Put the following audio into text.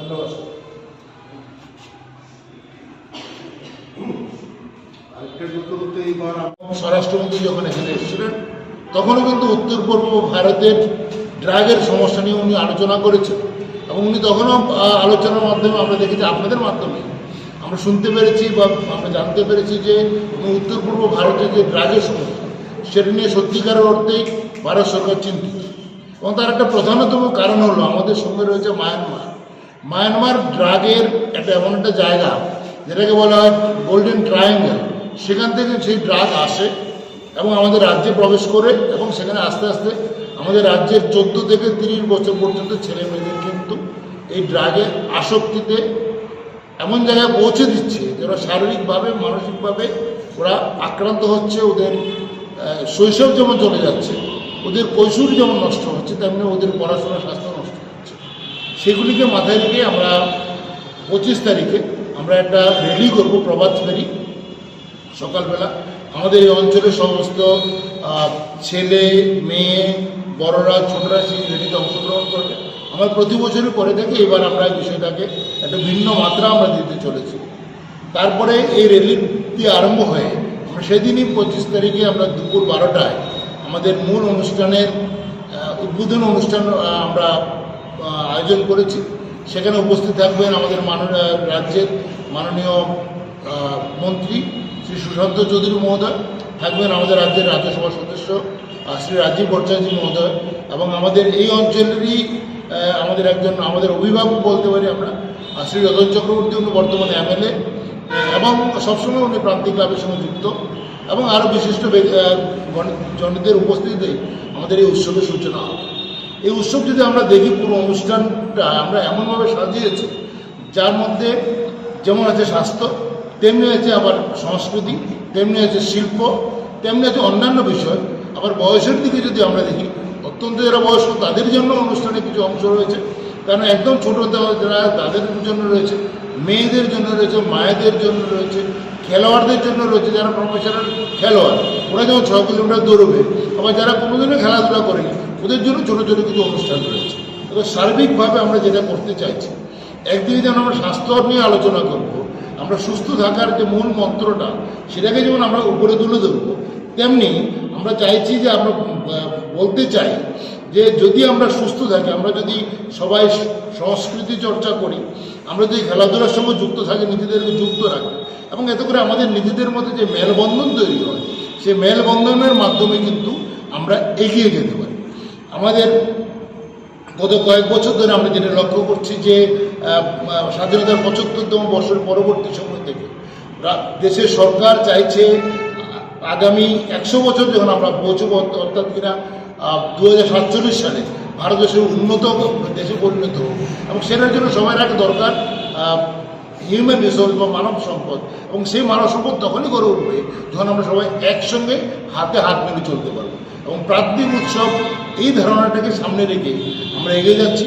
ধন্যবাদ। স্বরাষ্ট্রমন্ত্রী যখন এখানে এসেছিলেন তখনও কিন্তু উত্তর পূর্ব ভারতের ড্রাগের সমস্যা নিয়ে উনি আলোচনা করেছেন এবং উনি তখনও আলোচনার মাধ্যমে আমরা দেখেছি, আপনাদের মাধ্যমে আমরা শুনতে পেরেছি বা আমরা জানতে পেরেছি যে উত্তর পূর্ব ভারতের যে ড্রাগের সমস্যা সেটা নিয়ে সত্যিকারের অর্থেই ভারত সরকার চিন্তিত। এবং তার একটা প্রধানতম কারণ হলো আমাদের সঙ্গে রয়েছে মায়ানমার ড্রাগের একটা এমন একটা জায়গা যেটাকে বলা হয় গোল্ডেন ট্রায়াঙ্গেল। সেখান থেকে সেই ড্রাগ আসে এবং আমাদের রাজ্যে প্রবেশ করে এবং সেখানে আস্তে আস্তে আমাদের রাজ্যের 14 থেকে 30 বছর পর্যন্ত ছেলে মেয়েদের কিন্তু এই ড্রাগের আসক্তিতে এমন জায়গায় পৌঁছে দিচ্ছে যারা শারীরিকভাবে মানসিকভাবে ওরা আক্রান্ত হচ্ছে, ওদের শৈশব যেমন চলে যাচ্ছে, ওদের কৈশোর যেমন নষ্ট হচ্ছে, তেমনি ওদের পড়াশোনা স্বাস্থ্য নষ্ট হচ্ছে। সেগুলিকে মাথায় রেখে আমরা 25 তারিখে আমরা একটা র্যালি করব, প্রভাত ফেরি সকালবেলা। আমাদের এই অঞ্চলের সমস্ত ছেলে মেয়ে বড়রা ছোটরা সেই র্যালিতে অংশগ্রহণ করবে। আমরা প্রতি বছরই করে থাকি, এবার আমরা এই বিষয়টাকে একটা ভিন্ন মাত্রা আমরা দিতে চলেছি। তারপরে এই র্যালিটি আরম্ভ হয়ে আমরা সেদিনই 25 তারিখে আমরা দুপুর 12টায় আমাদের মূল অনুষ্ঠানের উদ্বোধন অনুষ্ঠান আমরা আয়োজন করেছি। সেখানে উপস্থিত থাকবেন আমাদের রাজ্যের মাননীয় মন্ত্রী শ্রী সুশান্ত চৌধুরী মহোদয়, থাকবেন আমাদের রাজ্যের রাজ্যসভার সদস্য শ্রী রাজীব ভট্টাচার্য মহোদয় এবং আমাদের এই অঞ্চলেরই আমাদের অভিভাবক বলতে পারি আমরা শ্রী রতন চক্রবর্তী, উনি বর্তমানে MLA এবং সবসময় উনি প্রান্তিক ক্লাবের সঙ্গে যুক্ত এবং আরও বিশিষ্ট জনদের উপস্থিতিতে আমাদের এই উৎসবের সূচনা হবে। এই উৎসব যদি আমরা দেখি, পুরো অনুষ্ঠানটা আমরা এমনভাবে সাজিয়েছি যার মধ্যে যেমন আছে স্বাস্থ্য, তেমনি আছে আবার সংস্কৃতি, তেমনি আছে শিল্প, তেমনি আছে অন্যান্য বিষয়। আবার বয়সের দিকে যদি আমরা দেখি, অত্যন্ত যারা বয়স্ক তাদের জন্য অনুষ্ঠানে কিছু অংশ রয়েছে, কারণ একদম ছোটো যারা তাদের জন্য রয়েছে, মেয়েদের জন্য রয়েছে, মায়েদের জন্য রয়েছে, খেলোয়াড়দের জন্য রয়েছে, যারা প্রফেশনাল খেলোয়াড় ওরা যেমন 6 কিলোমিটার দৌড়বে, আবার যারা কোনোদিনও খেলাধুলা করেনি ওদের জন্য ছোটো ছোটো কিছু অনুষ্ঠান রয়েছে। তবে সার্বিকভাবে আমরা যেটা করতে চাইছি, একদিকে যেমন আমরা স্বাস্থ্য নিয়ে আলোচনা করব, আমরা সুস্থ থাকার যে মূল মন্ত্রটা সেটাকে যেমন আমরা উপরে তুলে ধরবো, তেমনি আমরা চাইছি যে আমরা বলতে চাই যে যদি আমরা সুস্থ থাকি, আমরা যদি সবাই সংস্কৃতি চর্চা করি, আমরা যদি খেলাধুলার সঙ্গে যুক্ত থাকি, নিজেদেরকে যুক্ত রাখি এবং এতে করে আমাদের নিজেদের মধ্যে যে মেলবন্ধন তৈরি হয়, সেই মেলবন্ধনের মাধ্যমে কিন্তু আমরা এগিয়ে যেতে পারি। আমাদের গত কয়েক বছর ধরে আমরা যেটা লক্ষ্য করছি যে স্বাধীনতার 75তম বর্ষের পরবর্তী সময় থেকে দেশের সরকার চাইছে আগামী 100 বছর যখন আমরা পৌঁছব, অর্থাৎ কিনা 2047 সালে ভারতবর্ষের উন্নত দেশে পরিণত হোক এবং সেটার জন্য সবার আগে দরকার হিউম্যান রিসোর্স বা মানব সম্পদ। এবং সেই মানব সম্পদ তখনই গড়ে উঠবে যখন আমরা সবাই একসঙ্গে হাতে হাত মিলিয়ে চলতে পারবো। এবং প্রান্তিক উৎসব এই ধারণাটাকে সামনে রেখে আমরা এগিয়ে যাচ্ছি।